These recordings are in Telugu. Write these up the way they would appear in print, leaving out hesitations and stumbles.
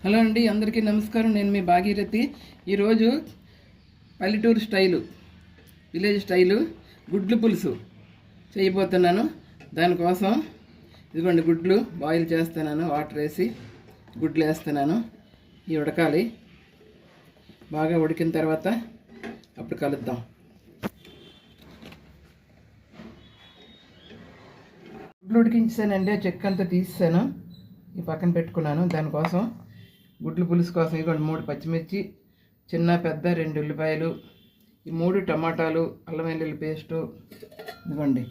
హలో అండి, అందరికీ నమస్కారం. నేను మీ భాగీరథి. ఈరోజు పల్లెటూరు స్టైలు, విలేజ్ స్టైలు గుడ్లు పులుసు చేయబోతున్నాను. దానికోసం ఇదిగోండి గుడ్లు బాయిల్ చేస్తున్నాను. వాటర్ వేసి గుడ్లు వేస్తున్నాను. ఇవి ఉడకాలి. బాగా ఉడికిన తర్వాత అప్పుడు కలుద్దాం. గుడ్లు ఉడికించానండి. చెక్క అంతా తీసాను, ఈ పక్కన పెట్టుకున్నాను. దానికోసం గుడ్లు పులుసు కోసం ఇదిగోండి 3 పచ్చిమిర్చి, చిన్న పెద్ద 2 ఉల్లిపాయలు, ఈ 3 టమాటాలు, అల్లం వెల్లుల్లి పేస్టు, ఇదిగోండి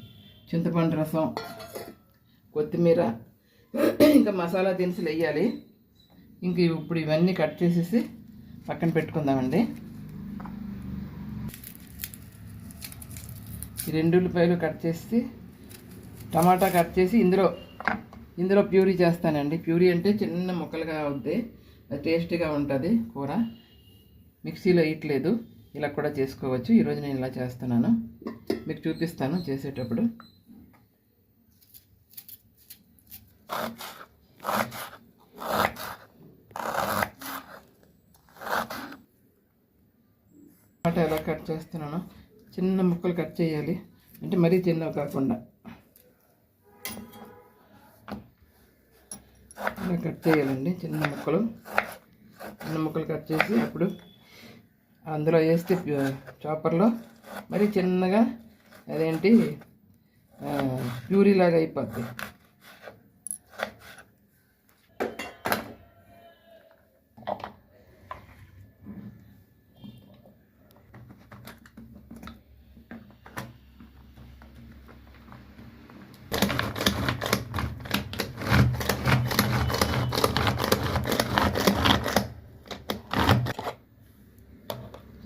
చింతపండు రసం, కొత్తిమీర, ఇంకా మసాలా దినుసులు వేయాలి. ఇంక ఇప్పుడు ఇవన్నీ కట్ చేసేసి పక్కన పెట్టుకుందామండి. ఈ 2 ఉల్లిపాయలు కట్ చేసి, టమాటా కట్ చేసి ఇందులో ప్యూరీ చేస్తానండి. ప్యూరీ అంటే చిన్న ముక్కలుగా అవుద్ది, అది టేస్టీగా ఉంటుంది కూర. మిక్సీలో వేయట్లేదు, ఇలా కూడా చేసుకోవచ్చు. ఈరోజు నేను ఇలా చేస్తున్నాను, మీకు చూపిస్తాను చేసేటప్పుడు. టమాటా ఎలా కట్ చేస్తున్నాను, చిన్న ముక్కలు కట్ చేయాలి. అంటే మరీ చిన్నవి కాకుండా ఇలా కట్ చేయాలండి. చిన్న ముక్కలు కట్ చేసి అప్పుడు అందులో వేస్తే చాపర్లో మరి చిన్నగా అదేంటి ప్యూరీలాగా అయిపోద్ది.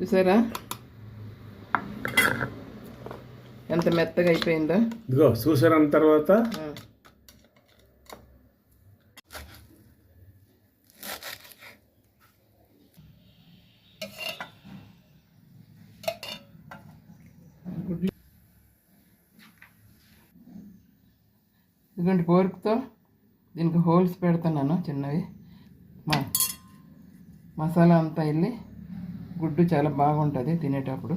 చూసారా ఎంత మెత్తగా అయిపోయిందో. ఇదిగో చూసారా తర్వాత ఇదిగోండి ఫోర్క్తో దీనికి హోల్స్ పెడుతున్నాను చిన్నవి. మసాలా అంతా వెళ్ళి గుడ్డు చాలా బాగుంటుంది తినేటప్పుడు.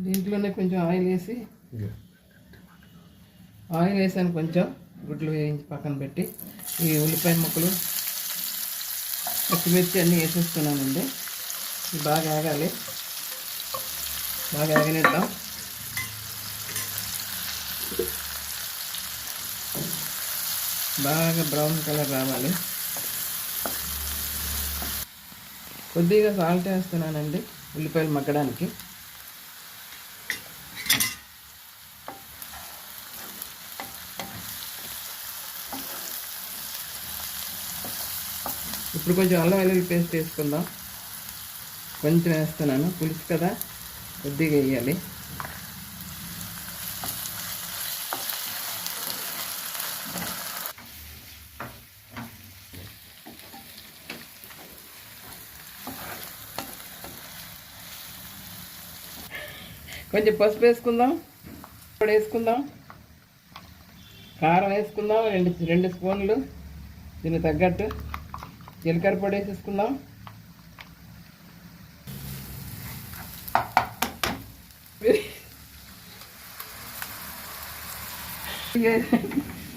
దీంట్లోనే కొంచెం ఆయిల్ వేసాను. కొంచెం గుడ్లు వేయించి పక్కన పెట్టి ఈ ఉల్లిపాయ ముక్కలు, పచ్చిమిర్చి అన్నీ వేసేస్తున్నానండి. ఇది బాగా ఆగాలి, బాగా ఆగనిద్దాం. బాగా బ్రౌన్ కలర్ రావాలి. కొద్దిగా సాల్ట్ వేస్తున్నానండి ఉల్లిపాయలు మగ్గడానికి. ఇప్పుడు కొంచెం అల్లం వెల్లుల్లి పేస్ట్ వేసుకుందాం. కొంచెం వేస్తున్నాను, పులుసు కదా కొద్దిగా వేయాలి. కొంచెం పసుపు వేసుకుందాం, వేసుకుందాం, కారం వేసుకుందాం 2 స్పూన్లు, దీనికి తగ్గట్టు జీలకర్ర పొడి వేసేసుకుందాం.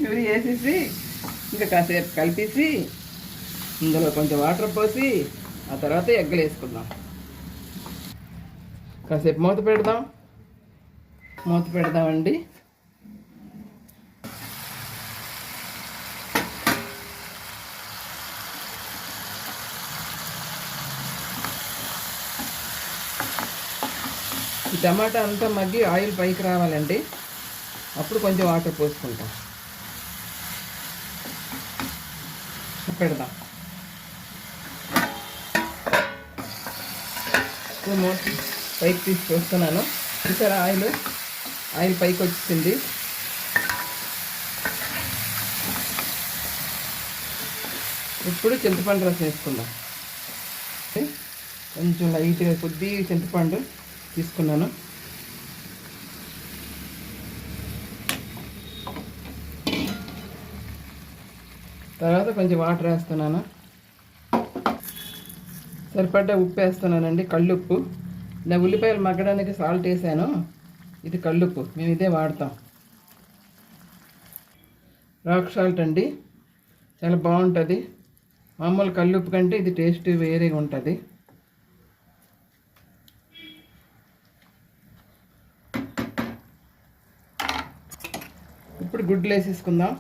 ఇవి వేసేసి ఇంకా కాసేపు కలిపేసి ఇందులో కొంచెం వాటర్ పోసి ఆ తర్వాత ఎగ్గలు వేసుకుందాం. కాసేపు మూత పెడదామండి. ఈ టమాటా అంతా మగ్గి ఆయిల్ పైకి రావాలండి. అప్పుడు కొంచెం వాటర్ పోసుకుంటాం. పెడదాం. మూత పైకి తీసి చూస్తున్నాను. చూసారా ఆయిల్ పైకి వచ్చింది. ఇప్పుడు చింతపండు రసం వేసుకుందాం. కొంచెం లైట్గా కొద్దిగా చింతపండు తీసుకున్నాను. తర్వాత కొంచెం వాటర్ వేస్తున్నాను. సరిపడ్డ ఉప్పు వేస్తున్నానండి, కళ్ళుప్పు. నా ఉల్లిపాయలు మగ్గడానికి సాల్ట్ వేసాను, ఇది కళ్ళుప్పు, మేము ఇదే వాడతాం. రాక్ సాల్ట్ అండి, చాలా బాగుంటుంది. మామూలు కళ్ళుప్పు కంటే ఇది టేస్ట్ వేరేగా ఉంటుంది. ఇప్పుడు గుడ్లు వేసేసుకుందాం.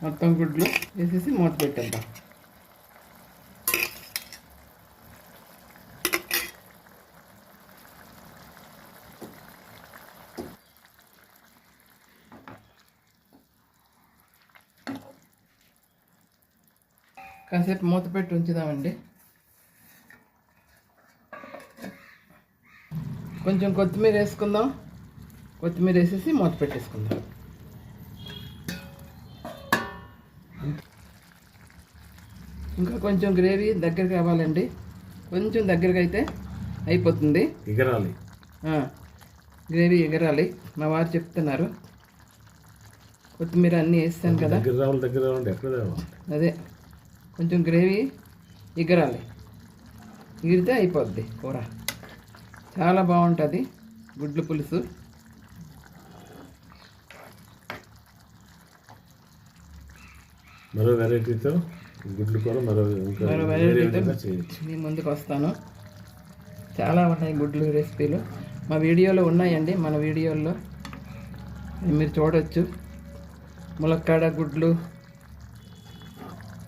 మొత్తం గుడ్లు వేసేసి మూత పెట్టేద్దాం. కాసేపు మూత పెట్టి ఉంచుదామండి. కొంచెం కొత్తిమీర వేసుకుందాం. కొత్తిమీర వేసేసి మూత పెట్టేసుకుందాం. ఇంకా కొంచెం గ్రేవీ దగ్గర కావాలండి. కొంచెం దగ్గరగా అయితే అయిపోతుంది. ఎగరాలి, గ్రేవీ ఎగరాలి. మా వారు చెప్తున్నారు. కొత్తిమీర అన్నీ వేస్తాను కదా, దగ్గర రావాలి ఎక్కడ రావాలి. అదే కొంచెం గ్రేవీ ఎగరాలి. ఎగిరితే అయిపోద్ది కూర. చాలా బాగుంటుంది గుడ్లు పులుసు. మరో వెరైటీతో గుడ్లు కూర మరో వెరైటీతో మీ ముందుకు వస్తాను. చాలా ఉన్నాయి గుడ్లు రెసిపీలు మా వీడియోలో ఉన్నాయండి. మన వీడియోల్లో మీరు చూడవచ్చు. ములక్కాడ గుడ్లు,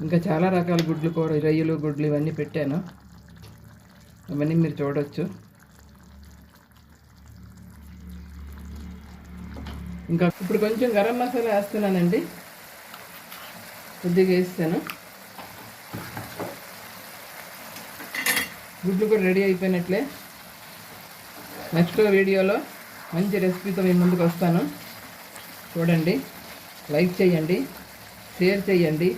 ఇంకా చాలా రకాల గుడ్లు కూర, రొయ్యలు గుడ్లు ఇవన్నీ పెట్టాను. ఇవన్నీ మీరు చూడవచ్చు. ఇంకా ఇప్పుడు కొంచెం గరం మసాలా వేస్తున్నానండి, కొద్దిగా వేస్తాను. గుడ్లు కూడా రెడీ అయిపోయినట్లే. నెక్స్ట్ వీడియోలో మంచి రెసిపీతో మీ ముందుకు వస్తాను. చూడండి, లైక్ చేయండి, షేర్ చేయండి,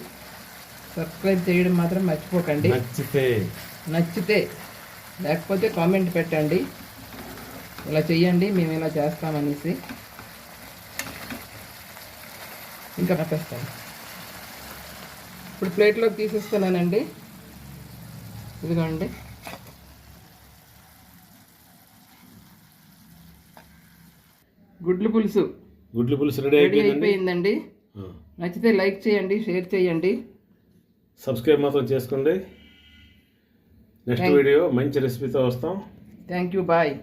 సబ్స్క్రైబ్ చేయడం మాత్రం మర్చిపోకండి. నచ్చితే లేకపోతే కామెంట్ పెట్టండి, ఇలా చెయ్యండి మేము ఇలా చేస్తామనేసి. ఇంకా పెట్టేస్తాను. ఇప్పుడు ప్లేట్లోకి తీసేస్తున్నానండి. ఇదిగోండి. గుడ్లు పులుసు రెడీ అయిపోయిందండి. నచ్చితే లైక్ చేయండి, షేర్ చేయండి, సబ్స్క్రైబ్ మాత్రం చేసుకోండి. నెక్స్ట్ వీడియో మంచి రెసిపీతో వస్తాం. Thank you. బాయ్.